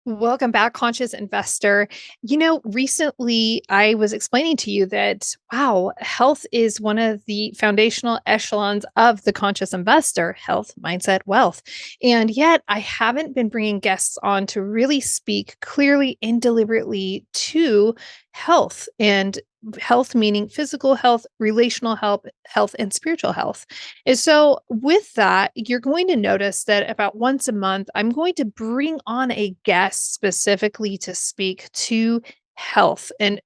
Welcome back, conscious investor. Recently I was explaining to you that, wow, health is one of the foundational echelons of the conscious investor: health, mindset, wealth. And yet I haven't been bringing guests on to really speak clearly and deliberately to health, and health meaning physical health, relational health, and spiritual health. And so, with that, you're going to notice that about once a month, I'm going to bring on a guest specifically to speak to health, and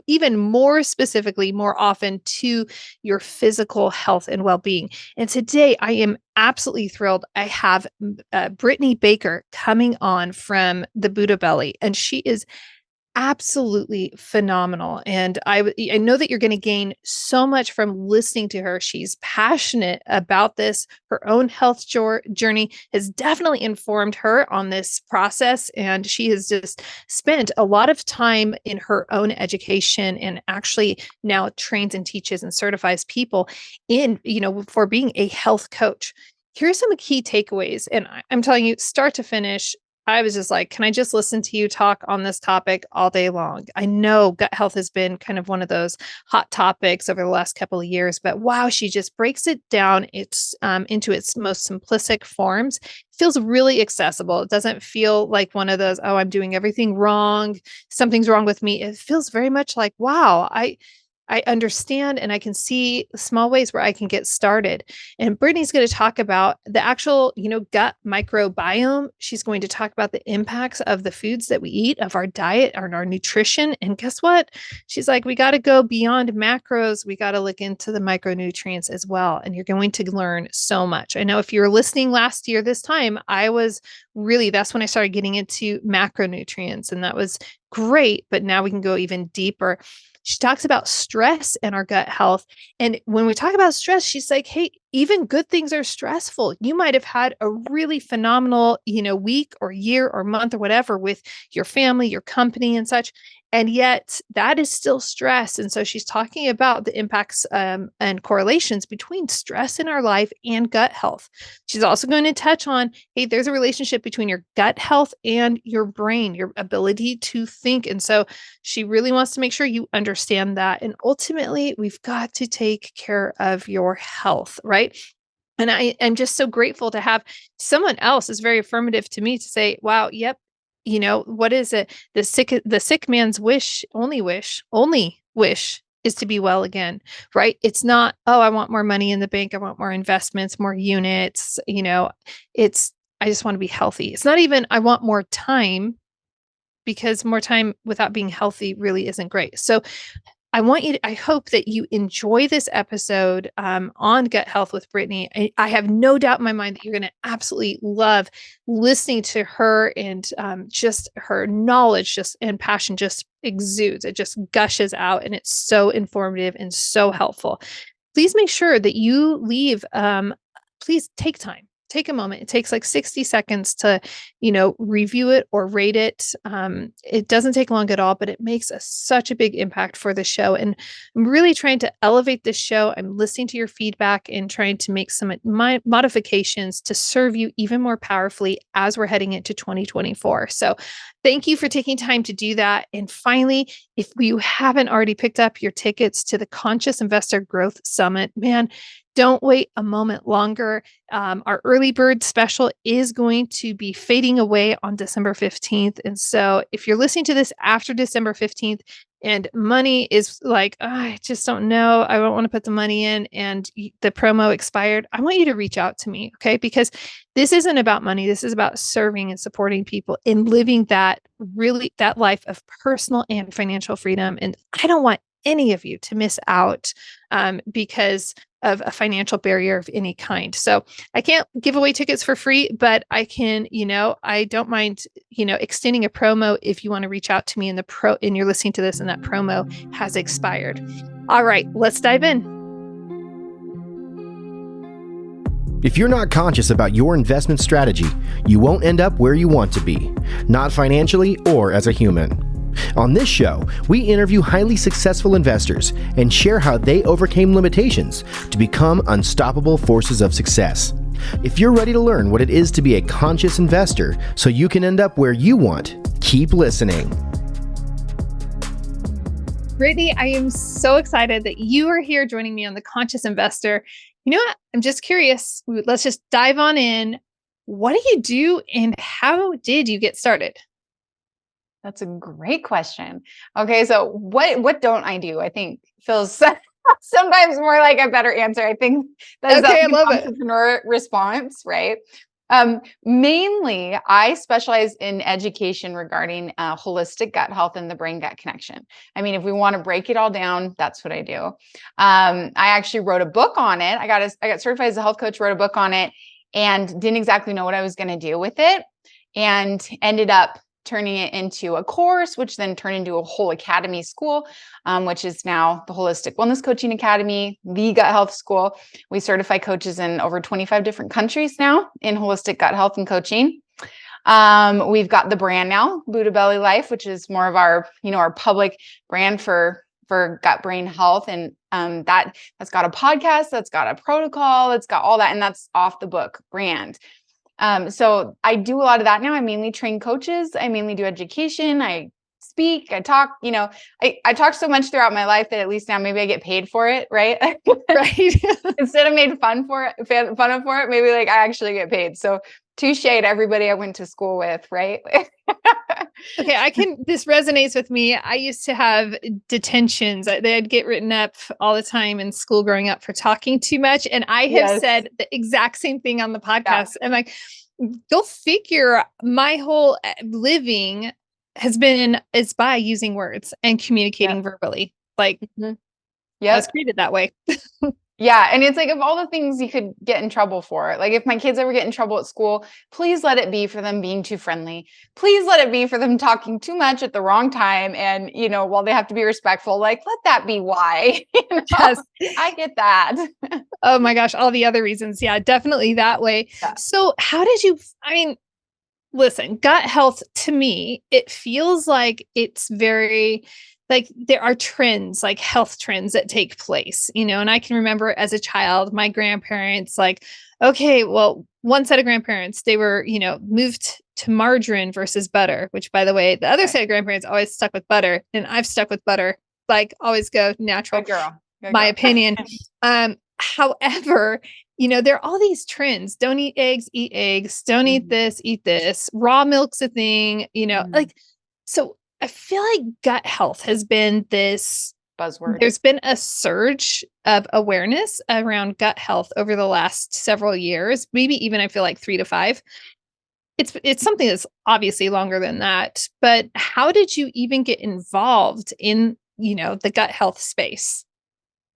even more specifically, more often, to your physical health and well being. And today, I am absolutely thrilled. I have Brittney Baker coming on from the Buddha Belly, and she is absolutely phenomenal. And I know that you're going to gain so much from listening to her. She's passionate about this. Her own health journey has definitely informed her on this process. And she has just spent a lot of time in her own education, and actually now trains and teaches and certifies people for being a health coach. Here's some key takeaways. And I'm telling you, start to finish, I was just like, can I just listen to you talk on this topic all day long? I know gut health has been kind of one of those hot topics over the last couple of years, but wow, she just breaks it down into its most simplistic forms. It feels really accessible. It doesn't feel like one of those, oh, I'm doing everything wrong, something's wrong with me. It feels very much like, wow, I understand, and I can see small ways where I can get started. And Brittney's going to talk about the actual, gut microbiome. She's going to talk about the impacts of the foods that we eat, of our diet, and our nutrition. And guess what? She's like, we got to go beyond macros. We got to look into the micronutrients as well. And you're going to learn so much. I know if you were listening last year, this time, that's when I started getting into macronutrients, and that was great. But now we can go even deeper. She talks about stress and our gut health. And when we talk about stress, she's like, hey, even good things are stressful. You might have had a really phenomenal, week or year or month or whatever with your family, your company and such. And yet that is still stress. And so she's talking about the impacts and correlations between stress in our life and gut health. She's also going to touch on, hey, there's a relationship between your gut health and your brain, your ability to think. And so she really wants to make sure you understand that. And ultimately, we've got to take care of your health, right? And I'm just so grateful to have someone else is very affirmative to me to say, wow, yep. What is it? The sick man's only wish is to be well again, right? It's not, oh, I want more money in the bank. I want more investments, more units. I just want to be healthy. It's not even, I want more time, because more time without being healthy really isn't great. So I hope that you enjoy this episode on gut health with Brittney. I have no doubt in my mind that you're going to absolutely love listening to her, and just her knowledge and passion just exudes. It just gushes out, and it's so informative and so helpful. Please make sure that you leave. Please take time. Take a moment. It takes like 60 seconds to, review it or rate it. It doesn't take long at all, but it makes such a big impact for the show. And I'm really trying to elevate this show. I'm listening to your feedback and trying to make some modifications to serve you even more powerfully as we're heading into 2024. So thank you for taking time to do that. And finally, if you haven't already picked up your tickets to the Conscious Investor Growth Summit, man, don't wait a moment longer. Our early bird special is going to be fading away on December 15th. And so if you're listening to this after December 15th and money is like, oh, I just don't know, I don't want to put the money in, and the promo expired, I want you to reach out to me, okay? Because this isn't about money. This is about serving and supporting people in living that life of personal and financial freedom. And I don't want any of you to miss out because of a financial barrier of any kind. So I can't give away tickets for free, but I can, I don't mind, extending a promo if you want to reach out to me and you're listening to this and that promo has expired. All right, let's dive in. If you're not conscious about your investment strategy, you won't end up where you want to be, not financially or as a human. On this show, we interview highly successful investors and share how they overcame limitations to become unstoppable forces of success. If you're ready to learn what it is to be a conscious investor so you can end up where you want, keep listening. Brittney, I am so excited that you are here joining me on The Conscious Investor. You know what? I'm just curious. Let's just dive on in. What do you do and how did you get started? That's a great question. Okay, so what don't I do? I think feels sometimes more like a better answer. I think that is Okay, I the love it. entrepreneur response, right? Mainly, I specialize in education regarding holistic gut health and the brain-gut connection. I mean, if we want to break it all down, that's what I do. I actually wrote a book on it. I got certified as a health coach, wrote a book on it, and didn't exactly know what I was going to do with it, and ended up turning it into a course, which then turned into a whole academy school, which is now the Holistic Wellness Coaching Academy, the Gut Health School. We certify coaches in over 25 different countries now in holistic gut health and coaching. We've got the brand now, Buddha Belly Life, which is more of our public brand for gut brain health. And that's got a podcast, that's got a protocol, it's got all that, and that's off the book brand. So I do a lot of that now. I mainly train coaches. I mainly do education. I speak, I talk, I talk so much throughout my life that at least now maybe I get paid for it, right? Right. Instead of made fun of for it, maybe like I actually get paid. So touche to everybody I went to school with, right? Okay, this resonates with me. I used to have detentions. They'd get written up all the time in school growing up for talking too much. And I have Yes. said the exact same thing on the podcast. I'm like, go figure, my whole living is by using words and communicating verbally. Like, I was created that way. Yeah. And it's like, of all the things you could get in trouble for, like if my kids ever get in trouble at school, please let it be for them being too friendly. Please let it be for them talking too much at the wrong time. And, while they have to be respectful, like, let that be why. Yes. I get that. Oh my gosh. All the other reasons. Yeah, definitely that way. Yeah. So how did you, listen, gut health to me, it feels like it's very, like there are trends, like health trends that take place, and I can remember as a child, my grandparents, like, okay, well, one set of grandparents, they were, moved to margarine versus butter, which by the way, the other set of grandparents always stuck with butter, and I've stuck with butter, like always go natural. Good girl. My opinion. However, there are all these trends. Don't eat eggs, don't eat this, raw milk's a thing, like, so I feel like gut health has been this buzzword. There's been a surge of awareness around gut health over the last several years, maybe even I feel like 3 to 5. It's something that's obviously longer than that, but how did you even get involved in, the gut health space?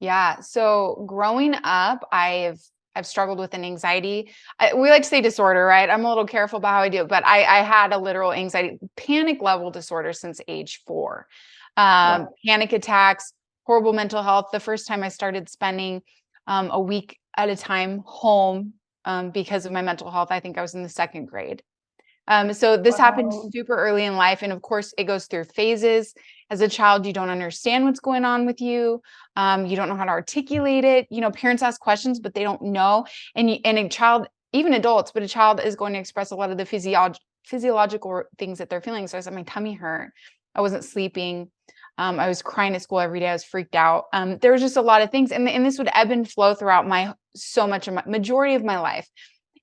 Yeah. So growing up, I've struggled with an anxiety. We like to say disorder, right? I'm a little careful about how I do it, but I had a literal anxiety, panic level disorder since age 4. Panic attacks, horrible mental health. The first time I started spending a week at a time home because of my mental health, I think I was in the 2nd grade. So this happened super early in life. And of course, it goes through phases. As a child, you don't understand what's going on with you. You don't know how to articulate it. Parents ask questions, but they don't know. And a child, even adults, but a child is going to express a lot of the physiological things that they're feeling. So I said, my tummy hurt. I wasn't sleeping. I was crying at school every day. I was freaked out. There was just a lot of things. And this would ebb and flow throughout majority of my life.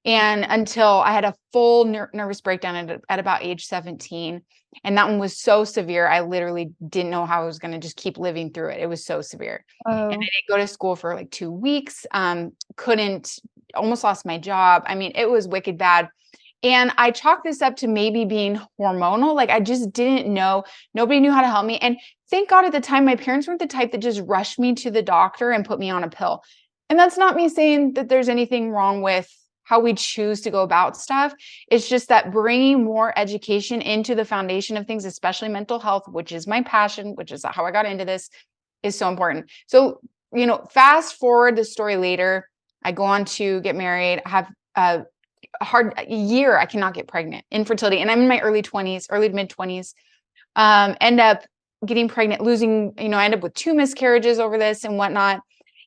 And until I had a full nervous breakdown at about age 17. And that one was so severe. I literally didn't know how I was going to just keep living through it. It was so severe. And I didn't go to school for like 2 weeks. Almost lost my job. I mean, it was wicked bad. And I chalked this up to maybe being hormonal. Like I just didn't know. Nobody knew how to help me. And thank God at the time, my parents weren't the type that just rushed me to the doctor and put me on a pill. And that's not me saying that there's anything wrong with how we choose to go about stuff. It's just that bringing more education into the foundation of things, especially mental health, which is my passion, which is how I got into this, is so important. So, fast forward the story later, I go on to get married, I have a hard year. I cannot get pregnant, infertility. And I'm in my early to mid 20s, end up getting pregnant, losing, I end up with 2 miscarriages over this and whatnot.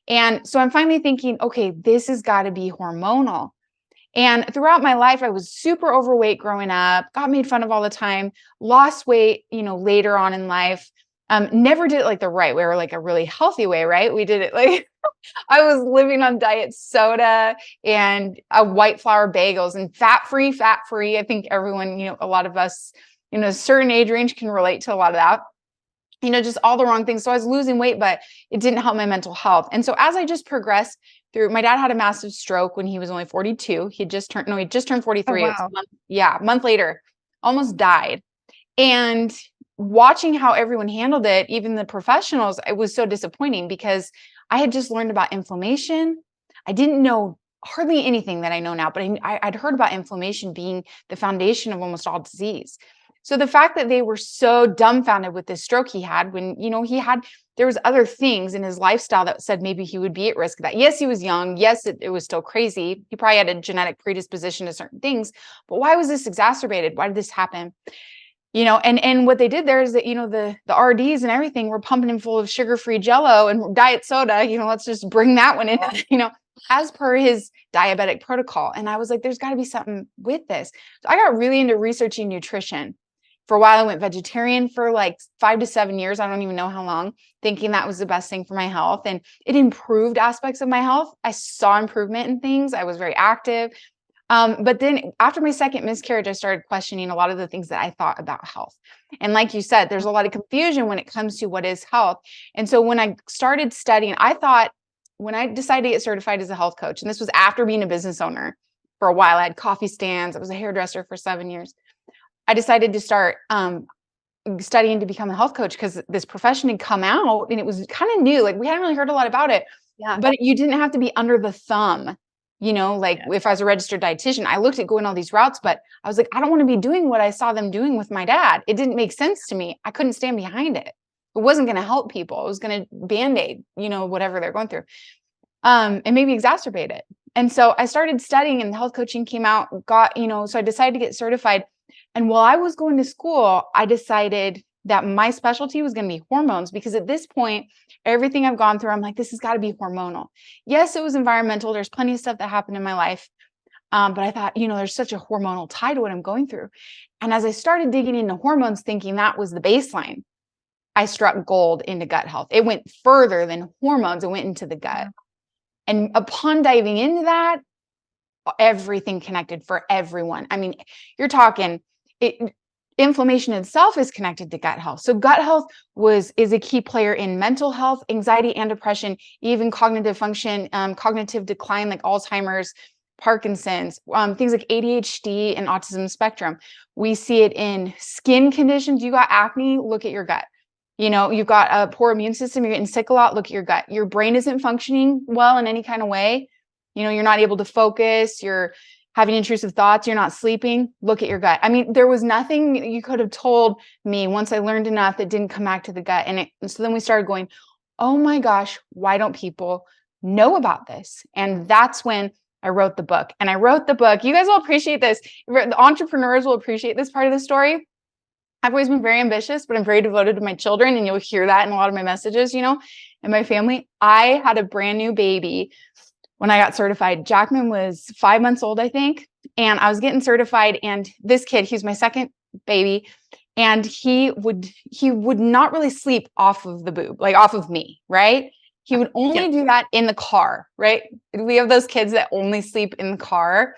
And so I'm finally thinking, okay, this has got to be hormonal. And throughout my life, I was super overweight growing up, got made fun of all the time, lost weight, later on in life. Never did it like the right way or like a really healthy way, right? We did it like I was living on diet soda and white flour bagels and fat free. I think everyone, a lot of us, a certain age range can relate to a lot of that. Just all the wrong things. So I was losing weight, but it didn't help my mental health. And so as I just progressed through, my dad had a massive stroke when he was only 42. He just turned 43. Oh, It's wow. a month later, almost died. And watching how everyone handled it, even the professionals, it was so disappointing because I had just learned about inflammation. I didn't know hardly anything that I know now, but I'd heard about inflammation being the foundation of almost all disease. So the fact that they were so dumbfounded with this stroke he had when, there was other things in his lifestyle that said maybe he would be at risk of that. Yes, he was young. Yes, it was still crazy. He probably had a genetic predisposition to certain things, but why was this exacerbated? Why did this happen? And what they did there is that, the RDs and everything were pumping him full of sugar-free Jello and diet soda, let's just bring that one in, as per his diabetic protocol. And I was like, there's gotta be something with this. So I got really into researching nutrition. For a while, I went vegetarian for like 5 to 7 years. I don't even know how long, thinking that was the best thing for my health. And it improved aspects of my health. I saw improvement in things. I was very active. But then after my second miscarriage, I started questioning a lot of the things that I thought about health. And like you said, there's a lot of confusion when it comes to what is health. And so when I started studying, I thought when I decided to get certified as a health coach, and this was after being a business owner for a while, I had coffee stands. I was a hairdresser for 7 years. I decided to start studying to become a health coach because this profession had come out and it was kind of new. Like we hadn't really heard a lot about it, but you didn't have to be under the thumb. If I was a registered dietitian, I looked at going all these routes, but I was like, I don't want to be doing what I saw them doing with my dad. It didn't make sense to me. I couldn't stand behind it. It wasn't going to help people. It was going to Band-Aid, whatever they're going through, and maybe exacerbate it. And so I started studying and health coaching came out, so I decided to get certified. And while I was going to school, I decided that my specialty was going to be hormones because at this point, everything I've gone through, I'm like, this has got to be hormonal. Yes, it was environmental. There's plenty of stuff that happened in my life. But I thought, there's such a hormonal tie to what I'm going through. And as I started digging into hormones, thinking that was the baseline, I struck gold into gut health. It went further than hormones. It went into the gut. And upon diving into that, everything connected for everyone. I mean, you're talking inflammation itself is connected to gut health. So gut health is a key player in mental health, anxiety and depression, even cognitive function, cognitive decline like Alzheimer's, Parkinson's, things like ADHD and autism spectrum. We see it in skin conditions. You got acne, look at your gut. You've got a poor immune system, you're getting sick a lot, look at your gut. Your brain isn't functioning well in any kind of way. You're not able to focus, you're having intrusive thoughts, you're not sleeping, look at your gut. I mean, there was nothing you could have told me once I learned enough that didn't come back to the gut. And so then we started going, oh my gosh, why don't people know about this? And that's when I wrote the book. And I wrote the book. You guys will appreciate this. The entrepreneurs will appreciate this part of the story. I've always been very ambitious, but I'm very devoted to my children. And you'll hear that in a lot of my messages, and my family. I had a brand new baby when I got certified. Jackman was 5 months old, I think. And I was getting certified. And this kid, he's my second baby. And he would not really sleep off of the boob, like off of me, right? He would only do that in the car, right? We have those kids that only sleep in the car.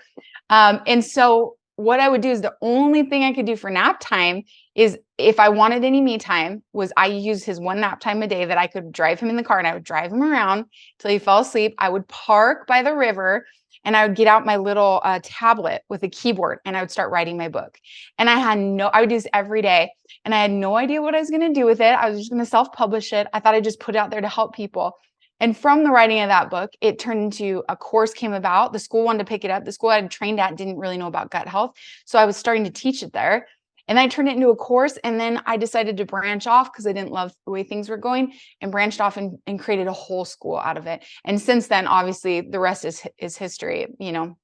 And so what I would do is the only thing I could do for nap time is if I wanted any me time was I use his one nap time a day that I could drive him in the car and I would drive him around till he fell asleep. I would park by the river and I would get out my little tablet with a keyboard and I would start writing my book. And I would do this every day and I had no idea what I was going to do with it. I was just going to self-publish it. I thought I'd just put it out there to help people. And from the writing of that book, it turned into a course came about. The school wanted to pick it up. The school I had trained at didn't really know about gut health. So I was starting to teach it there. And I turned it into a course. And then I decided to branch off because I didn't love the way things were going and branched off and created a whole school out of it. And since then, obviously, the rest is history,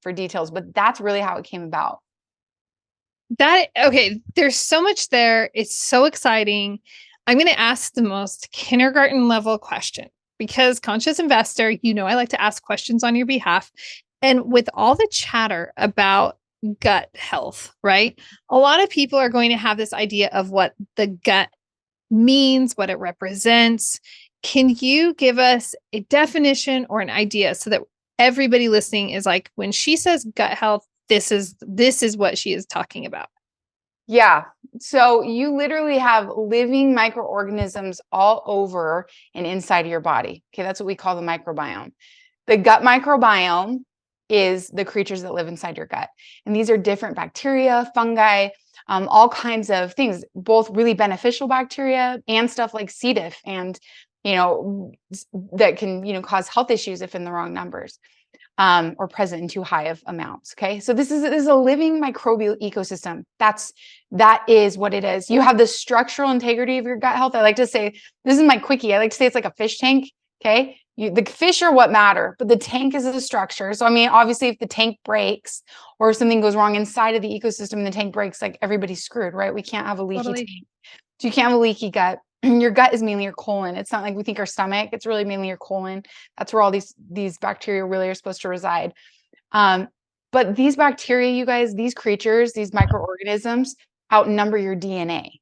for details. But that's really how it came about. Okay, there's so much there. It's so exciting. I'm going to ask the most kindergarten level question because conscious investor, I like to ask questions on your behalf. And with all the chatter about gut health, right? A lot of people are going to have this idea of what the gut means, what it represents. Can you give us a definition or an idea so that everybody listening is like, when she says gut health, this is what she is talking about? Yeah. So you literally have living microorganisms all over and inside of your body. Okay. That's what we call the microbiome. The gut microbiome is the creatures that live inside your gut. And these are different bacteria, fungi, all kinds of things, both really beneficial bacteria and stuff like C. diff and, that can, cause health issues if in the wrong numbers. Or present in too high of amounts. Okay. So this is a living microbial ecosystem. That is what it is. You have the structural integrity of your gut health. I like to say, this is my quickie. I like to say it's like a fish tank. Okay. The fish are what matter, but the tank is the structure. So, I mean, obviously if the tank breaks or if something goes wrong inside of the ecosystem and the tank breaks, like everybody's screwed, right? We can't have a leaky Totally. tank. So you can't have a leaky gut. Your gut is mainly your colon. It's not like we think our stomach. It's really mainly your colon. That's where all these bacteria really are supposed to reside. But these bacteria, you guys, these creatures, these microorganisms outnumber your DNA.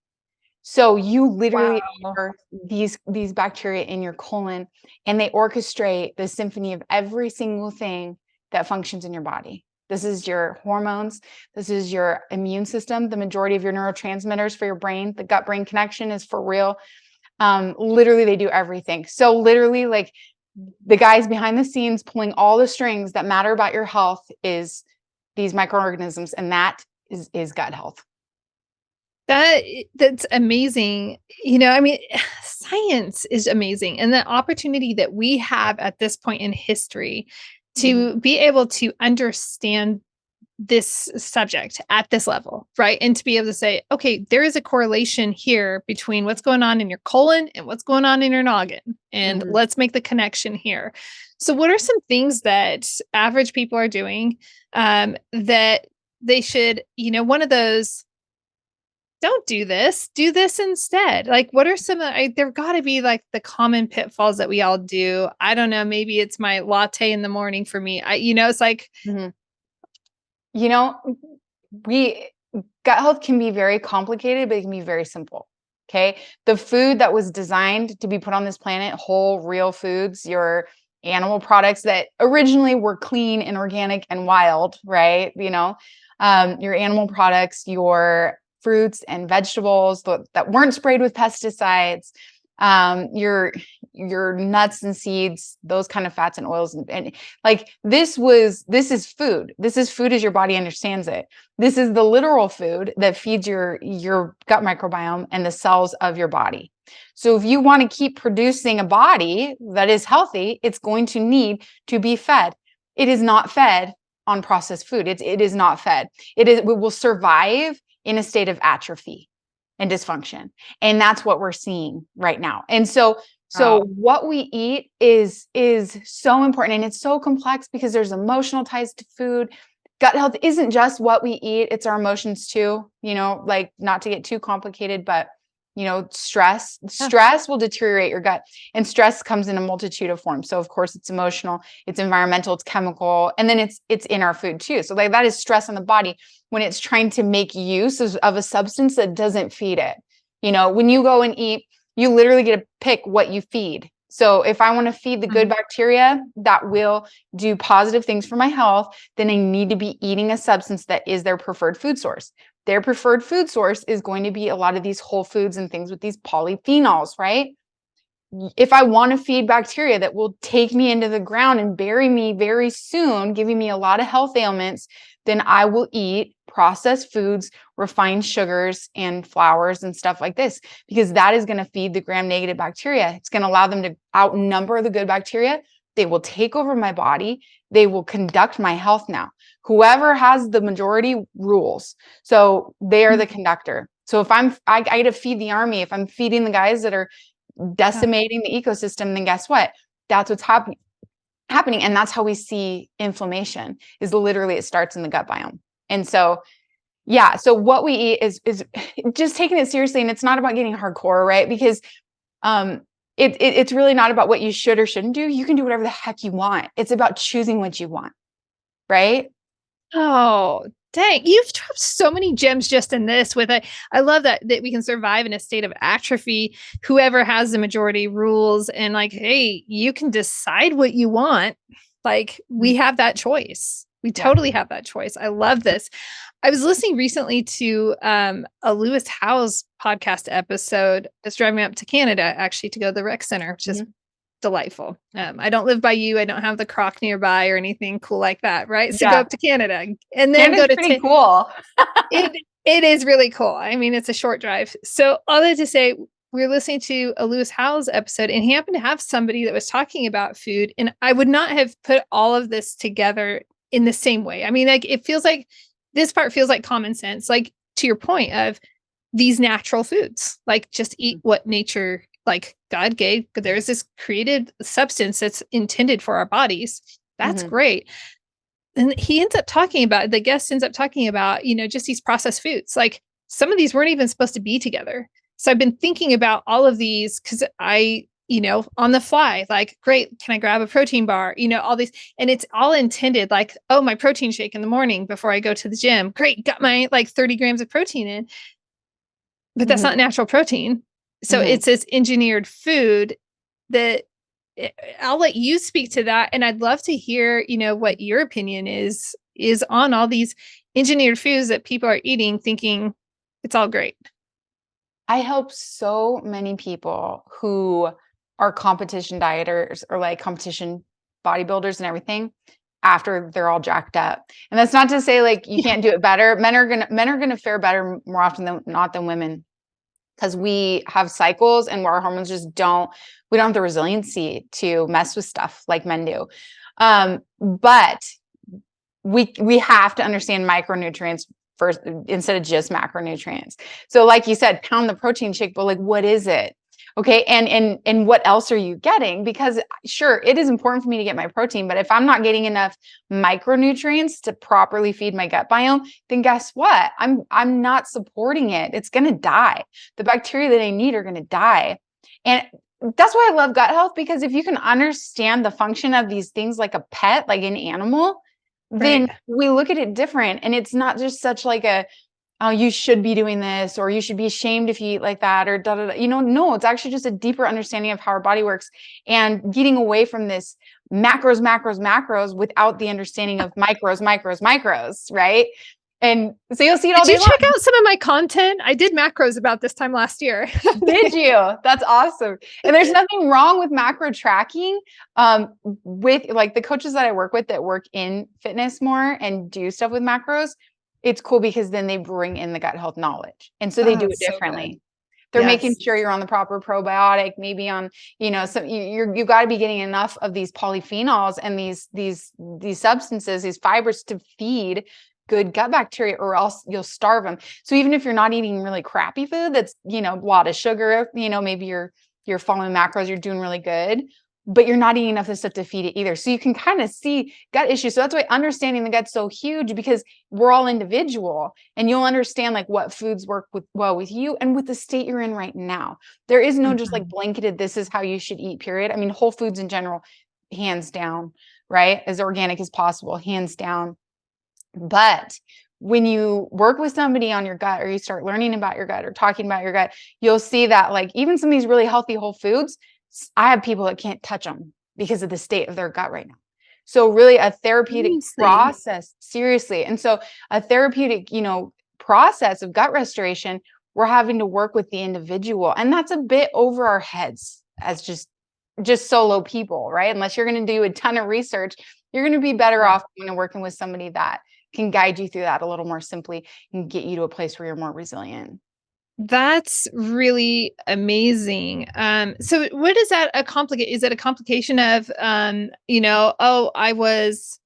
So you literally Wow. are these bacteria in your colon, and they orchestrate the symphony of every single thing that functions in your body. This is your hormones. This is your immune system. The majority of your neurotransmitters for your brain, the gut-brain connection is for real. Literally, they do everything. So literally, like the guys behind the scenes pulling all the strings that matter about your health is these microorganisms, and that is gut health. That's amazing. I mean, science is amazing. And the opportunity that we have at this point in history Mhm. to be able to understand this subject at this level, right? And to be able to say, okay, there is a correlation here between what's going on in your colon and what's going on in your noggin. And Mhm. let's make the connection here. So, what are some things that average people are doing that they should, one of those, don't do this instead. Like, what are some there've got to be like the common pitfalls that we all do. I don't know, maybe it's my latte in the morning for me. It's like, Mhm. You know, we gut health can be very complicated, but it can be very simple. Okay. The food that was designed to be put on this planet, whole, real foods, your animal products that originally were clean and organic and wild, right? Your animal products, your fruits and vegetables that weren't sprayed with pesticides, your nuts and seeds, those kind of fats and oils, and like this is food. This is food as your body understands it. This is the literal food that feeds your gut microbiome and the cells of your body. So if you want to keep producing a body that is healthy, it's going to need to be fed. It is not fed on processed food. It is not fed. It will survive in a state of atrophy and dysfunction. And that's what we're seeing right now. And so wow. what we eat is so important, and it's so complex because there's emotional ties to food. Gut health isn't just what we eat, it's our emotions too, like not to get too complicated, but stress Yeah. will deteriorate your gut, and stress comes in a multitude of forms. So of course it's emotional, it's environmental, it's chemical, and then it's in our food too. So like that is stress on the body when it's trying to make use of a substance that doesn't feed it. When you go and eat, you literally get to pick what you feed. So if I want to feed the good Mhm. bacteria that will do positive things for my health, then I need to be eating a substance that is their preferred food source. Their preferred food source is going to be a lot of these whole foods and things with these polyphenols, right? If I want to feed bacteria that will take me into the ground and bury me very soon, giving me a lot of health ailments, then I will eat processed foods, refined sugars, and flours and stuff like this, because that is going to feed the gram-negative bacteria. It's going to allow them to outnumber the good bacteria. They will take over my body. They will conduct my health now. Whoever has the majority rules. So they are the conductor. So if I get to feed the army, if I'm feeding the guys that are Yeah. decimating the ecosystem, then guess what? That's what's happening. And that's how we see inflammation is literally it starts in the gut biome. And so, yeah, so what we eat is just taking it seriously. And it's not about getting hardcore, right? Because it's really not about what you should or shouldn't do. You can do whatever the heck you want. It's about choosing what you want. right? Oh, dang. You've dropped so many gems just in this with it. I love that we can survive in a state of atrophy. Whoever has the majority rules and like, hey, you can decide what you want. Like we have that choice. We totally have that choice. I love this. I was listening recently to a Lewis Howes podcast episode. It's driving up to Canada actually to go to the rec center, which is delightful. I don't live by you. I don't have the croc nearby or anything cool like that, right? So go up to Canada and then Canada's go to pretty cool. it is really cool. I mean, it's a short drive. So all that to say, we were listening to a Lewis Howes episode, and he happened to have somebody that was talking about food, and I would not have put all of this together in the same way. I mean, like it feels like this part feels like common sense, like to your point of these natural foods, like just eat what nature, like God gave. There's this created substance that's intended for our bodies. That's great. And he ends up talking about, the guest ends up talking about, just these processed foods. Like some of these weren't even supposed to be together. So I've been thinking about all of these because on the fly, like, great, can I grab a protein bar? All these, and it's all intended like, oh, my protein shake in the morning before I go to the gym. Great, got my like 30 grams of protein in, but that's not natural protein. So it's this engineered food that I'll let you speak to that. And I'd love to hear, what your opinion is on all these engineered foods that people are eating, thinking it's all great. I help so many people who are competition dieters or like competition bodybuilders and everything after they're all jacked up. And that's not to say like you can't do it better. Men are gonna fare better more often than not than women, because we have cycles and our hormones just we don't have the resiliency to mess with stuff like men do. But we have to understand micronutrients first instead of just macronutrients. So like you said, pound the protein shake, but like, what is it? Okay. And what else are you getting? Because sure, it is important for me to get my protein, but if I'm not getting enough micronutrients to properly feed my gut biome, then guess what? I'm not supporting it. It's going to die. The bacteria that I need are going to die. And that's why I love gut health, because if you can understand the function of these things like a pet, like an animal, then we look at it different. And it's not just such like oh, you should be doing this, or you should be ashamed if you eat like that, or da, da, da. No, it's actually just a deeper understanding of how our body works and getting away from this macros without the understanding of micros, right? And so you'll see it all day long. Did you check out some of my content? I did macros about this time last year. Did you? That's awesome. And there's nothing wrong with macro tracking. With like the coaches that I work with that work in fitness more and do stuff with macros, it's cool because then they bring in the gut health knowledge. And so they do it differently. They're making sure you're on the proper probiotic, maybe on, so you got to be getting enough of these polyphenols and these substances, these fibers to feed good gut bacteria, or else you'll starve them. So even if you're not eating really crappy food, that's, a lot of sugar, maybe you're following macros, you're doing really good, but you're not eating enough of this stuff to feed it either. So you can kind of see gut issues. So that's why understanding the gut's so huge, because we're all individual, and you'll understand like what foods work well with you and with the state you're in right now. There is no just like blanketed, this is how you should eat, period. I mean, whole foods in general, hands down, right? As organic as possible, hands down. But when you work with somebody on your gut, or you start learning about your gut or talking about your gut, you'll see that like even some of these really healthy whole foods, I have people that can't touch them because of the state of their gut right now. So really a therapeutic process, seriously. And so a therapeutic, process of gut restoration, we're having to work with the individual. And that's a bit over our heads as just solo people, right? Unless you're going to do a ton of research, you're going to be better off working with somebody that can guide you through that a little more simply and get you to a place where you're more resilient. That's really amazing. So what is that is it a complication of, oh, I was,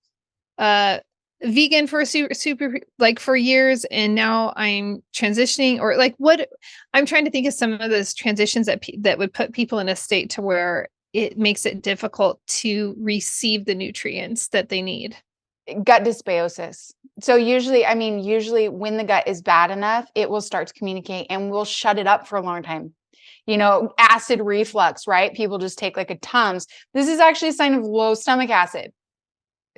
vegan for super like for years, and now I'm transitioning, or like what I'm trying to think of some of those transitions that would put people in a state to where it makes it difficult to receive the nutrients that they need. Gut dysbiosis. So usually when the gut is bad enough, it will start to communicate and we'll shut it up for a long time. Acid reflux, right? People just take like a Tums. This is actually a sign of low stomach acid.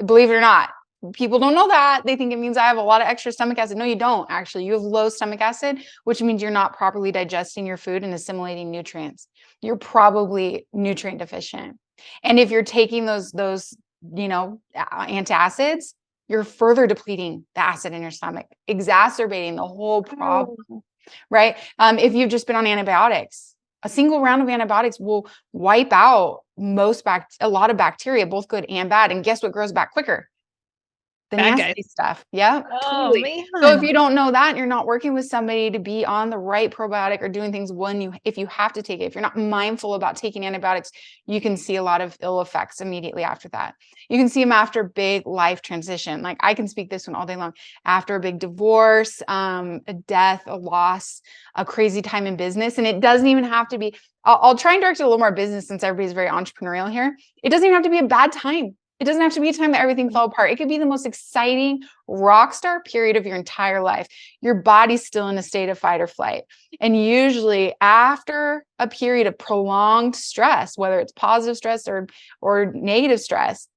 Believe it or not. People don't know that. They think it means I have a lot of extra stomach acid. No, you don't actually. You have low stomach acid, which means you're not properly digesting your food and assimilating nutrients. You're probably nutrient deficient. And if you're taking those, antacids, you're further depleting the acid in your stomach, exacerbating the whole problem, right? If you've just been on antibiotics, a single round of antibiotics will wipe out a lot of bacteria, both good and bad. And guess what grows back quicker? The Bad nasty guys. stuff. Yeah, Oh, totally. So if man. you don't know that, and you're not working with somebody to be on the right probiotic or doing things if you have to take it, if you're not mindful about taking antibiotics, you can see a lot of ill effects immediately after that. You can see them after big life transition. Like I can speak this one all day long. After a big divorce, a death, a loss, a crazy time in business. And it doesn't even have to be, I'll try and direct it a little more business since everybody's very entrepreneurial here. It doesn't even have to be a bad time. It doesn't have to be a time that everything fell apart. It could be the most exciting rock star period of your entire life. Your body's still in a state of fight or flight. And usually after a period of prolonged stress, whether it's positive stress or negative stress,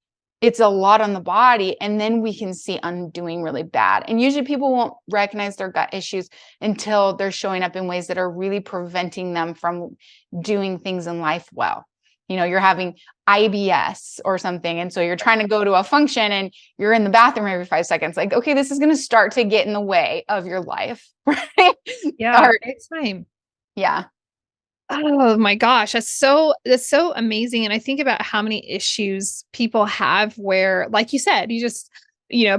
it's a lot on the body. And then we can see undoing really bad. And usually people won't recognize their gut issues until they're showing up in ways that are really preventing them from doing things in life well. You're having IBS or something. And so you're trying to go to a function and you're in the bathroom every 5 seconds. Like, okay, this is going to start to get in the way of your life. Right? Yeah. Or, It's time. yeah. Oh my gosh, that's so amazing. And I think about how many issues people have where, like you said, you just,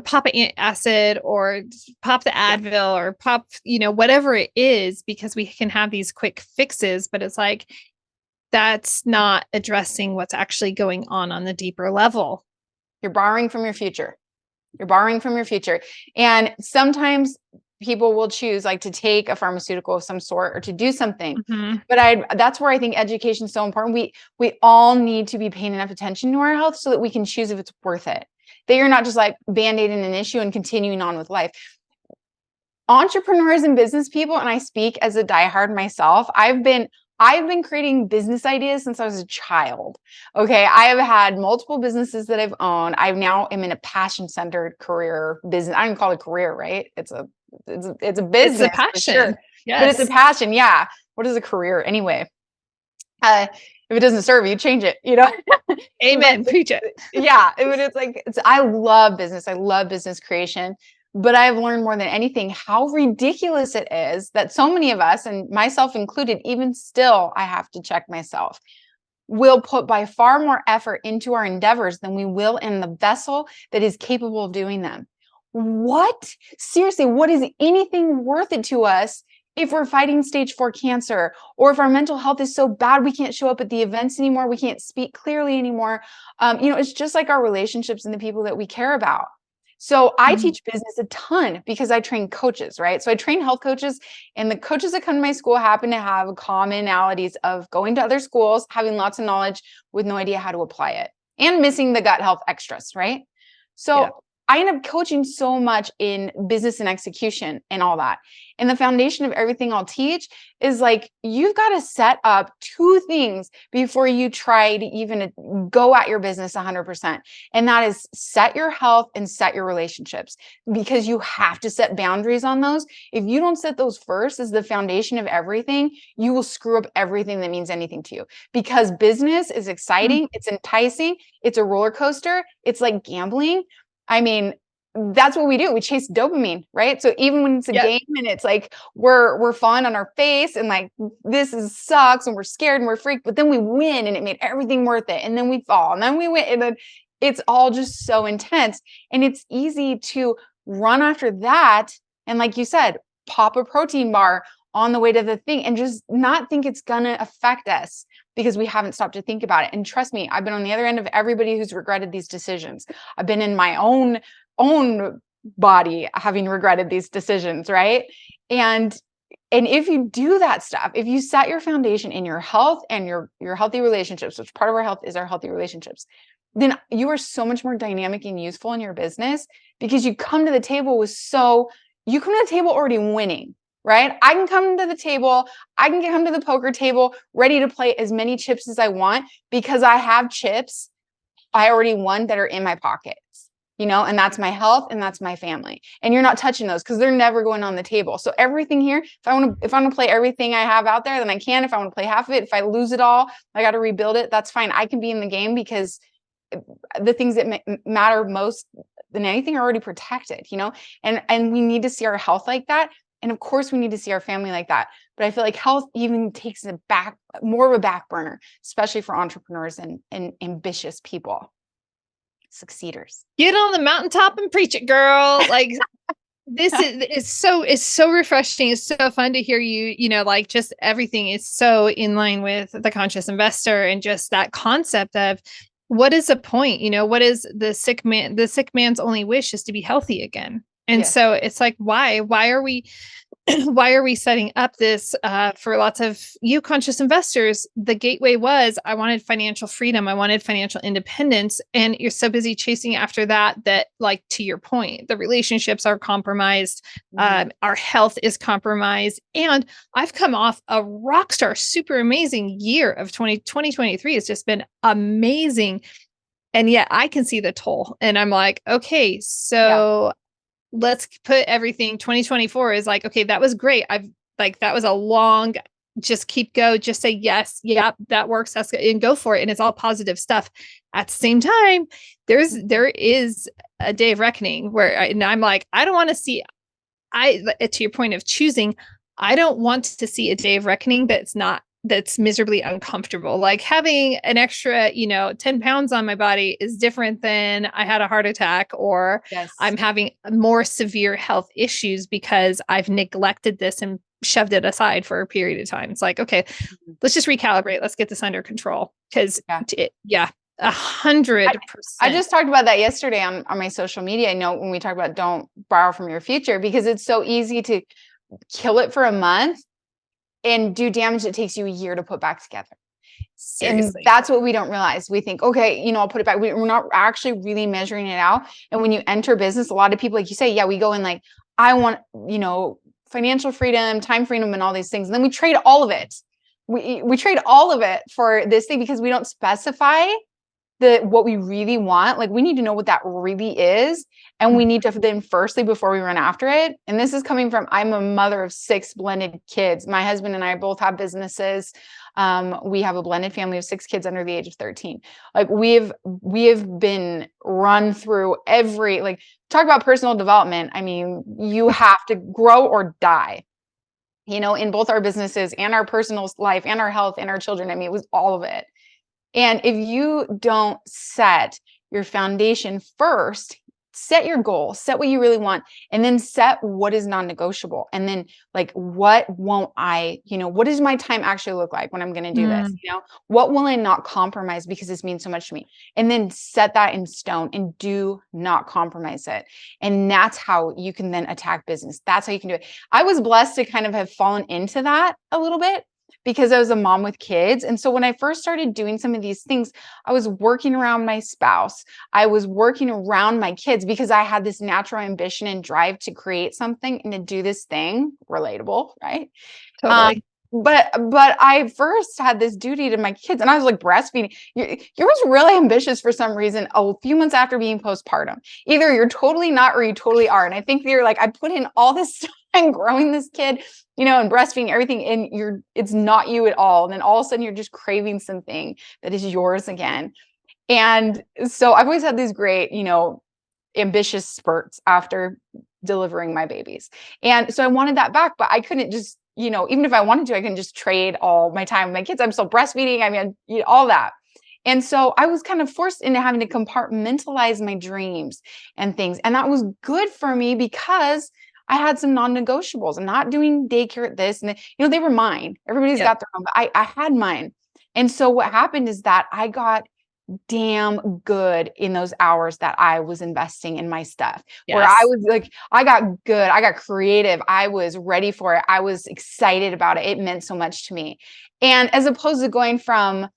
pop an acid or pop the Advil or pop, whatever it is, because we can have these quick fixes, but it's like, that's not addressing what's actually going on the deeper level. You're borrowing from your future. And sometimes people will choose like to take a pharmaceutical of some sort or to do something. Mm-hmm. But that's where I think education is so important. We all need to be paying enough attention to our health so that we can choose if it's worth it. That you're not just like band-aiding an issue and continuing on with life. Entrepreneurs and business people, and I speak as a diehard myself, I've been creating business ideas since I was a child. Okay. I have had multiple businesses that I've owned. I now am in a passion-centered career business. I don't call it a career, right? It's a business. It's a passion. Sure. Yes. But it's a passion. Yeah. What is a career anyway? If it doesn't serve you, change it, Amen. Preach it. Yeah. I love business. I love business creation. But I've learned more than anything how ridiculous it is that so many of us, and myself included, even still, I have to check myself, will put by far more effort into our endeavors than we will in the vessel that is capable of doing them. What? Seriously, what is anything worth it to us if we're fighting stage 4 cancer, or if our mental health is so bad we can't show up at the events anymore, we can't speak clearly anymore? It's just like our relationships and the people that we care about. So I teach business a ton because I train coaches, right? So I train health coaches, and the coaches that come to my school happen to have commonalities of going to other schools, having lots of knowledge with no idea how to apply it, and missing the gut health extras, right? So I end up coaching so much in business and execution and all that. And the foundation of everything I'll teach is like, you've got to set up 2 things before you try to even go at your business 100%. And that is set your health and set your relationships, because you have to set boundaries on those. If you don't set those first as the foundation of everything, you will screw up everything that means anything to you, because business is exciting. It's enticing. It's a roller coaster. It's like gambling. I mean, that's what we do. We chase dopamine, right? So even when it's a game and it's like, we're falling on our face and like, sucks and we're scared and we're freaked, but then we win and it made everything worth it. And then we fall and then we win. And then it's all just so intense. And it's easy to run after that. And like you said, pop a protein bar on the way to the thing and just not think it's going to affect us, because we haven't stopped to think about it. And trust me, I've been on the other end of everybody who's regretted these decisions. I've been in my own body having regretted these decisions, right? And if you do that stuff, if you set your foundation in your health and your healthy relationships, which part of our health is our healthy relationships, then you are so much more dynamic and useful in your business, because you come to the table already winning. Right? I can come to the table. I can come to the poker table ready to play as many chips as I want, because I have chips I already won that are in my pockets. and that's my health and that's my family. And you're not touching those because they're never going on the table. So everything here, if I want to play everything I have out there, then I can. If I want to play half of it, if I lose it all, I got to rebuild it. That's fine. I can be in the game because the things that matter most than anything are already protected, and we need to see our health like that. And of course we need to see our family like that. But I feel like health even takes more of a back burner, especially for entrepreneurs and ambitious people. Succeeders. Get on the mountaintop and preach it, girl. Like this is so refreshing. It's so fun to hear you, like just everything is so in line with the conscious investor, and just that concept of what is the point? What is the sick man's only wish is to be healthy again. And Yes. So it's like, why are we why are we setting up this for lots of you conscious investors? The gateway was, I wanted financial freedom. I wanted financial independence. And you're so busy chasing after that, like, to your point, the relationships are compromised. Our health is compromised. And I've come off a rock star, super amazing year of 2023. It's just been amazing. And yet I can see the toll, and I'm like, okay, so let's put everything 2024 is like, okay, that was great. That was a long, just say yes. Yeah, that works. That's good. And go for it. And it's all positive stuff. At the same time, there is a day of reckoning where I'm like, I don't want to see, to your point of choosing, I don't want to see a day of reckoning that's miserably uncomfortable. Like having an extra, 10 pounds on my body is different than I had a heart attack, or I'm having more severe health issues because I've neglected this and shoved it aside for a period of time. It's like, okay, let's just recalibrate. Let's get this under control. Cause 100%. I just talked about that yesterday on my social media. I know when we talk about don't borrow from your future, because it's so easy to kill it for a month and do damage that takes you a year to put back together. Seriously. And that's what we don't realize. We think, okay, I'll put it back. We're not actually really measuring it out. And when you enter business, a lot of people, like you say, we go in like, I want, financial freedom, time freedom, and all these things. And then we trade all of it. We trade all of it for this thing because we don't specify what we really want. Like, we need to know what that really is. And we need to then, firstly, before we run after it. And this is coming from, I'm a mother of 6 blended kids. My husband and I both have businesses. We have a blended family of 6 kids under the age of 13. Like, we have been run through talk about personal development. I mean, you have to grow or die, in both our businesses and our personal life and our health and our children. I mean, it was all of it. And if you don't set your foundation first, set your goal, set what you really want, and then set what is non-negotiable. And then, like, what won't what does my time actually look like when I'm going to do this? What will I not compromise because this means so much to me? And then set that in stone and do not compromise it. And that's how you can then attack business. That's how you can do it. I was blessed to kind of have fallen into that a little bit, because I was a mom with kids. And so when I first started doing some of these things, I was working around my spouse. I was working around my kids because I had this natural ambition and drive to create something and to do this thing. Relatable, right? Totally. But I first had this duty to my kids, and I was like breastfeeding. Yours really ambitious for some reason a few months after being postpartum. Either you're totally not or you totally are. And I think you're like, I put in all this time growing this kid, and breastfeeding everything, and it's not you at all. And then all of a sudden you're just craving something that is yours again. And so I've always had these great, ambitious spurts after delivering my babies. And so I wanted that back, but I couldn't just, even if I wanted to, I couldn't just trade all my time with my kids. I'm still breastfeeding. I mean, all that. And so I was kind of forced into having to compartmentalize my dreams and things. And that was good for me because I had some non-negotiables. I'm not doing daycare at this. And they were mine. Everybody's got their own, but I had mine. And so what happened is that I got damn good in those hours that I was investing in my stuff, where I was like, I got good. I got creative. I was ready for it. I was excited about it. It meant so much to me. And as opposed to going from,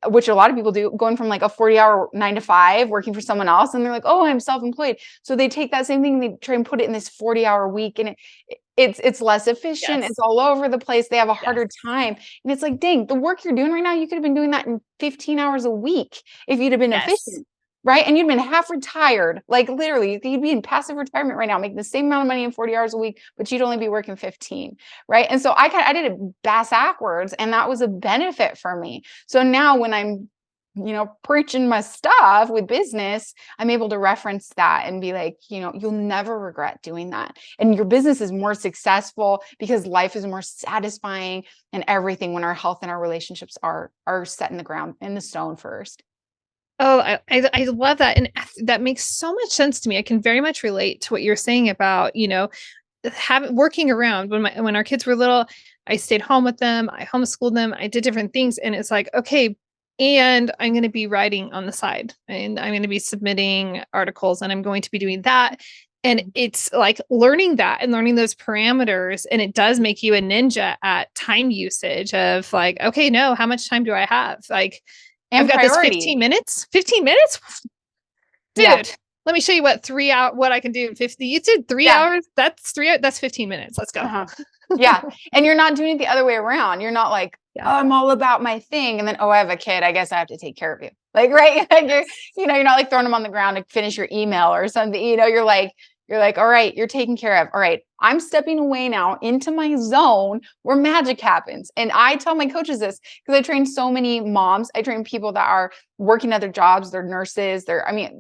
which a lot of people do, going from like a 40-hour 9 to 5 working for someone else. And they're like, oh, I'm self-employed. So they take that same thing and they try and put it in this 40-hour week, and it's less efficient. It's all over the place. They have a harder time. And it's like, dang, the work you're doing right now, you could have been doing that in 15 hours a week if you'd have been efficient. right? And you'd been half retired, like literally you'd be in passive retirement right now, making the same amount of money in 40 hours a week, but you'd only be working 15, right? And so I did it bass backwards, and that was a benefit for me. So now when I'm, preaching my stuff with business, I'm able to reference that and be like, you'll never regret doing that. And your business is more successful because life is more satisfying and everything when our health and our relationships are set in the ground, in the stone first. Oh, I love that. And that makes so much sense to me. I can very much relate to what you're saying about, working around when our kids were little. I stayed home with them. I homeschooled them. I did different things. And it's like, okay, and I'm going to be writing on the side, and I'm going to be submitting articles, and I'm going to be doing that. And it's like learning that and learning those parameters. And it does make you a ninja at time usage of like, okay, no, how much time do I have? Like, And I've got priority. this 15 minutes. 15 minutes? Dude, Yeah. let me show you what I can do in 50. You did 3 hours. That's 15 minutes. Let's go. Uh-huh. Yeah. And you're not doing it the other way around. You're not like, oh, I'm all about my thing. And then, oh, I have a kid. I guess I have to take care of you. Like, right. Like you're not like throwing them on the ground to finish your email or something. You're like, all right, you're taken care of. All right, I'm stepping away now into my zone where magic happens. And I tell my coaches this because I train so many moms. I train people that are working other jobs. They're nurses.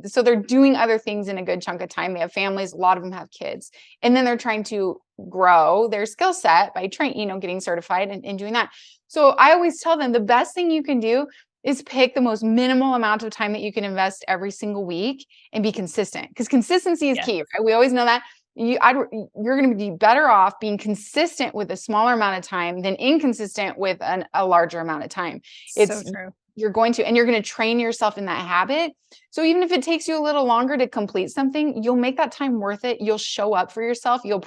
So they're doing other things in a good chunk of time. They have families. A lot of them have kids. And then they're trying to grow their skill set by getting certified and doing that. So I always tell them the best thing you can do is pick the most minimal amount of time that you can invest every single week and be consistent, because consistency is key, right? We always know that. You're going to be better off being consistent with a smaller amount of time than inconsistent with a larger amount of time. It's so true. You're going to train yourself in that habit. So even if it takes you a little longer to complete something, you'll make that time worth it. You'll show up for yourself. You'll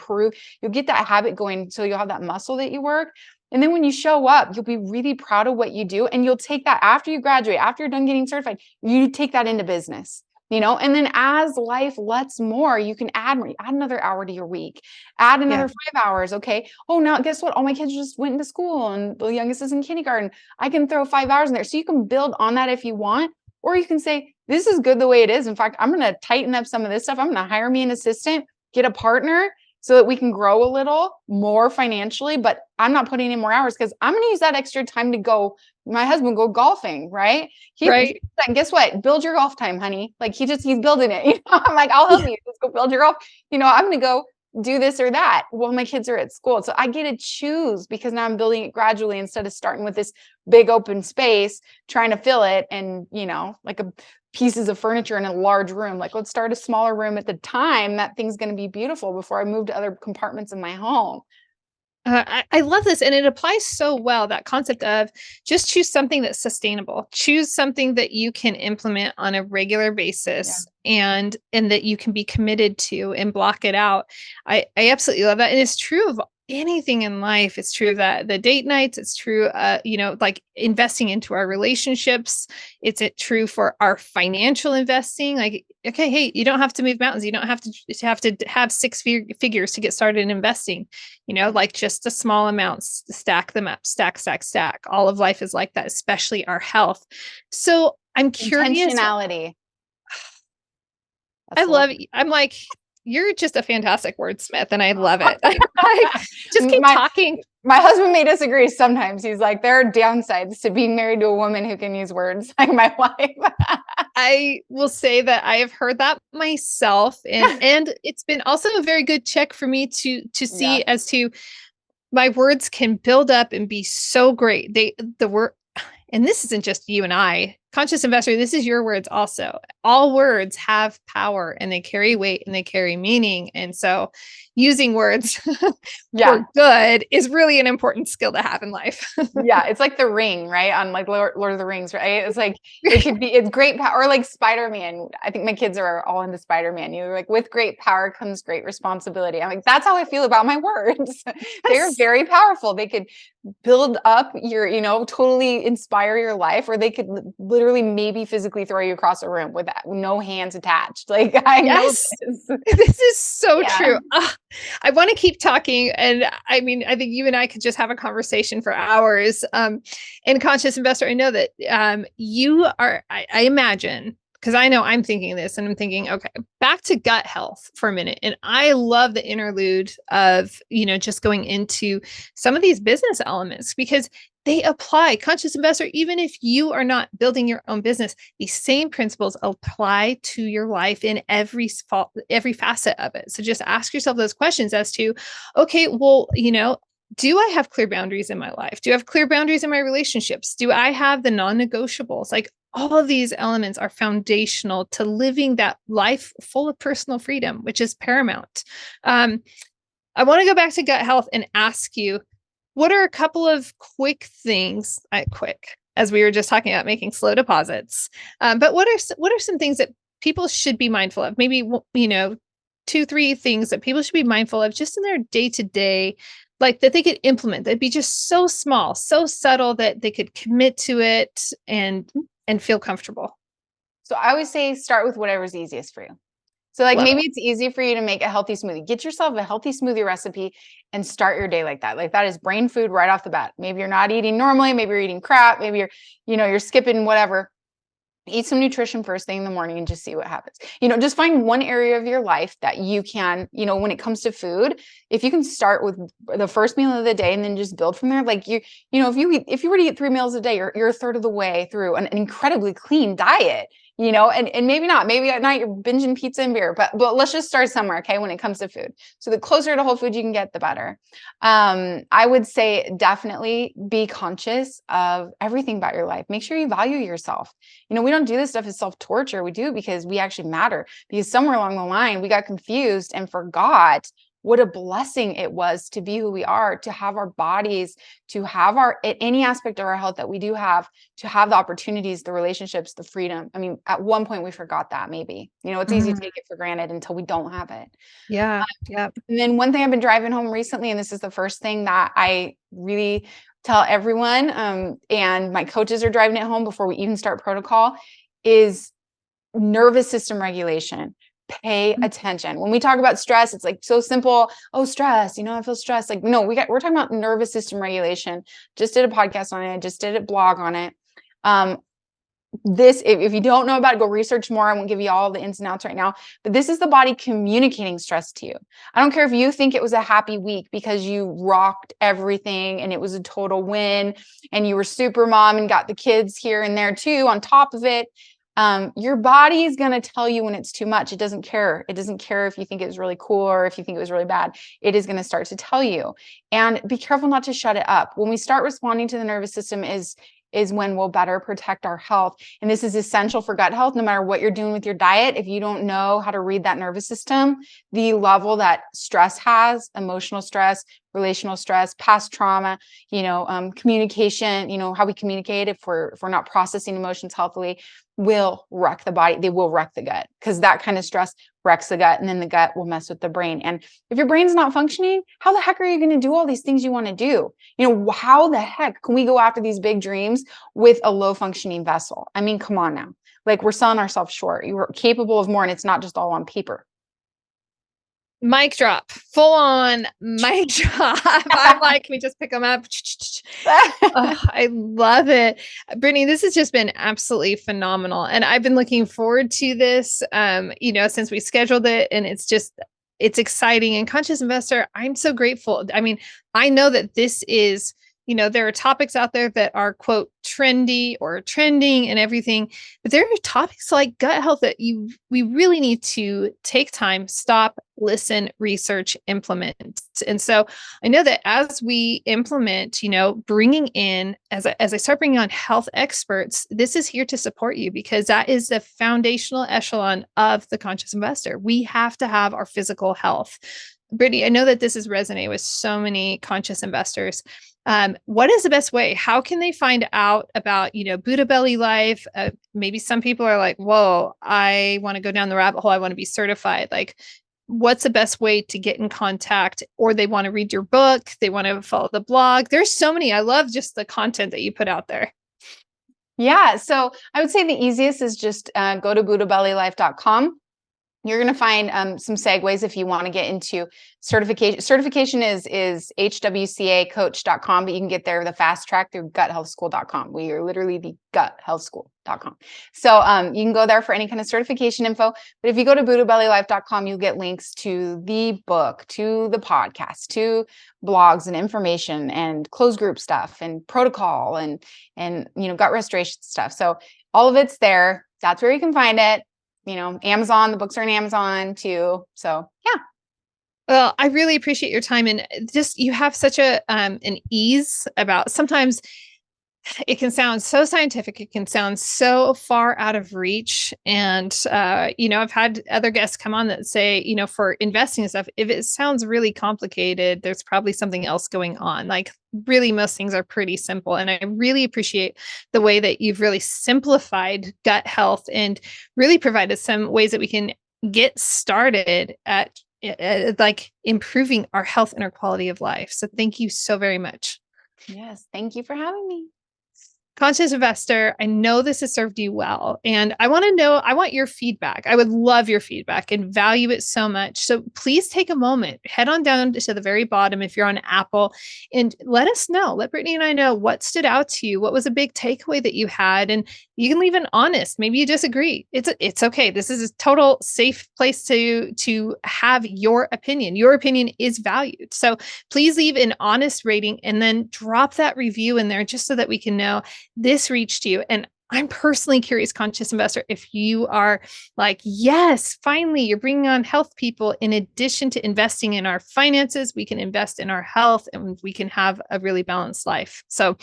get that habit going. So you'll have that muscle that you work. And then when you show up, you'll be really proud of what you do. And you'll take that after you graduate, after you're done getting certified, you take that into business, and then as life lets more, you can add another hour to your week, add another 5 hours. Okay. Oh, now guess what? All my kids just went into school and the youngest is in kindergarten. I can throw 5 hours in there. So you can build on that if you want, or you can say, this is good the way it is. In fact, I'm going to tighten up some of this stuff. I'm going to hire me an assistant, get a partner, so that we can grow a little more financially, but I'm not putting in more hours because I'm going to use that extra time to my husband go golfing, right? Right. And guess what? Build your golf time, honey. Like he's building it. I'm like, I'll help you. Let's go build your golf. I'm going to go do this or that while my kids are at school. So I get to choose because now I'm building it gradually instead of starting with this big open space, trying to fill it. And, like pieces of furniture in a large room. Like, let's start a smaller room at the time. That thing's going to be beautiful before I move to other compartments in my home. I love this. And it applies so well, that concept of just choose something that's sustainable, choose something that you can implement on a regular basis and that you can be committed to and block it out. I absolutely love that. And it's true of anything in life. It's true that the date nights, it's true, like investing into our relationships. It's true for our financial investing. Like, okay, hey, you don't have to move mountains. You don't have to have six figures to get started in investing, like just a small amounts, stack them up, stack. All of life is like that, especially our health. So I'm curious. Intentionality. I love it. I'm like, you're just a fantastic wordsmith and I love it. I just keep talking. My husband may disagree sometimes. He's like, there are downsides to being married to a woman who can use words like my wife. I will say that I have heard that myself. And it's been also a very good check for me to see as to my words can build up and be so great. The word, and this isn't just you and I, conscious investor, this is your words also. All words have power and they carry weight and they carry meaning. And so using words for good is really an important skill to have in life. It's like the ring, right? On like Lord of the Rings, right? It's like, it's great power, or like Spider-Man. I think my kids are all into Spider-Man. You're like, with great power comes great responsibility. I'm like, that's how I feel about my words. They're very powerful. They could build up your, totally inspire your life, or they could literally maybe physically throw you across a room with no hands attached. Like, I know this is so true. I want to keep talking. And I mean, I think you and I could just have a conversation for hours. And Conscious Investor, I know that you are, I imagine, because I know I'm thinking this and I'm thinking, okay, back to gut health for a minute. And I love the interlude of, just going into some of these business elements because they apply conscious investor, even if you are not building your own business, these same principles apply to your life in every facet of it. So just ask yourself those questions as to, okay, well, do I have clear boundaries in my life? Do I have clear boundaries in my relationships? Do I have the non-negotiables? Like all of these elements are foundational to living that life full of personal freedom, which is paramount. I want to go back to gut health and ask you, what are a couple of quick things, as we were just talking about making slow deposits, but what are some things that people should be mindful of? Maybe, 2-3 things that people should be mindful of just in their day-to-day, like that they could implement, that'd be just so small, so subtle that they could commit to it and feel comfortable. So I always say, start with whatever's easiest for you. So like Love maybe it. it's easy for you to make a healthy smoothie. Get yourself a healthy smoothie recipe and start your day like that. Like that is brain food right off the bat. Maybe you're not eating normally, maybe you're eating crap, maybe you're skipping whatever. Eat some nutrition first thing in the morning and just see what happens. Just find one area of your life that you can, when it comes to food, if you can start with the first meal of the day and then just build from there, like if you were to eat 3 meals a day, you're a third of the way through an incredibly clean diet. And maybe not, maybe at night you're binging pizza and beer, but let's just start somewhere. Okay. When it comes to food. So the closer to whole food you can get, the better. I would say definitely be conscious of everything about your life. Make sure you value yourself. We don't do this stuff as self-torture. We do it because we actually matter, because somewhere along the line we got confused and forgot what a blessing it was to be who we are, to have our bodies, to have any aspect of our health that we do have, to have the opportunities, the relationships, the freedom. I mean, at one point we forgot that maybe, it's easy to take it for granted until we don't have it. Yeah. Yeah. And then one thing I've been driving home recently, and this is the first thing that I really tell everyone, and my coaches are driving it home before we even start protocol, is nervous system regulation. Pay attention. When we talk about stress, it's like so simple. Oh, stress, I feel stressed. Like, no, we're talking about nervous system regulation. Just did a podcast on it. Just did a blog on it. If you don't know about it, go research more. I won't give you all the ins and outs right now, but this is the body communicating stress to you. I don't care if you think it was a happy week because you rocked everything and it was a total win and you were super mom and got the kids here and there too on top of it. Your body is going to tell you when it's too much. It doesn't care. It doesn't care if you think it was really cool or if you think it was really bad. It is going to start to tell you, and be careful not to shut it up. When we start responding to the nervous system is when we'll better protect our health. And this is essential for gut health. No matter what you're doing with your diet, if you don't know how to read that nervous system, the level that stress has, emotional stress, relational stress, past trauma, communication, how we communicate, if we're not processing emotions healthily, will wreck the body. They will wreck the gut, because that kind of stress wrecks the gut, and then the gut will mess with the brain. And if your brain's not functioning, how the heck are you going to do all these things you want to do? How the heck can we go after these big dreams with a low functioning vessel? I mean, come on now. Like, we're selling ourselves short. You're capable of more, and it's not just all on paper. Mic drop, full on mic drop. I'm like, can we just pick them up? Oh, I love it. Brittney, this has just been absolutely phenomenal. And I've been looking forward to this, since we scheduled it, and it's exciting. And Conscious Investor, I'm so grateful. I mean, I know that this is, there are topics out there that are, quote, trendy or trending and everything, but there are topics like gut health that we really need to take time, stop, listen, research, implement. And so I know that as we implement, bringing in, as I start bringing on health experts, this is here to support you, because that is the foundational echelon of the Conscious Investor. We have to have our physical health. Brittney, I know that this has resonated with so many conscious investors. What is the best way? How can they find out about, Buddha Belly Life? Maybe some people are like, whoa, I want to go down the rabbit hole. I want to be certified. Like, what's the best way to get in contact? Or they want to read your book. They want to follow the blog. There's so many. I love just the content that you put out there. Yeah. So I would say the easiest is just go to buddhabellylife.com. You're going to find some segues if you want to get into certification. Certification is hwcacoach.com, but you can get there the fast track through guthealthschool.com. We are literally the guthealthschool.com. So you can go there for any kind of certification info. But if you go to buddhabellylife.com, you'll get links to the book, to the podcast, to blogs and information and closed group stuff and protocol and gut restoration stuff. So all of it's there. That's where you can find it. Amazon, the books are on Amazon too. So yeah. Well, I really appreciate your time, and just, you have such an ease about, sometimes it can sound so scientific. It can sound so far out of reach. And, I've had other guests come on that say, for investing and stuff, if it sounds really complicated, there's probably something else going on. Like, really, most things are pretty simple. And I really appreciate the way that you've really simplified gut health and really provided some ways that we can get started at like improving our health and our quality of life. So thank you so very much. Yes. Thank you for having me. Conscious investor, I know this has served you well, and I want your feedback. I would love your feedback and value it so much. So please take a moment, head on down to the very bottom if you're on Apple, and let us know. Let Brittney and I know what stood out to you. What was a big takeaway that you had? And you can leave an honest, maybe you disagree. It's okay. This is a total safe place to have your opinion. Your opinion is valued. So please leave an honest rating and then drop that review in there just so that we can know this reached you. And I'm personally curious, conscious investor, if you are like, yes, finally, you're bringing on health people. In addition to investing in our finances, we can invest in our health and we can have a really balanced life. So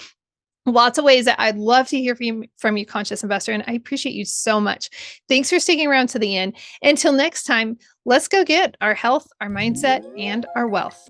lots of ways that I'd love to hear from you, conscious investor. And I appreciate you so much. Thanks for sticking around to the end. Until next time, let's go get our health, our mindset, and our wealth.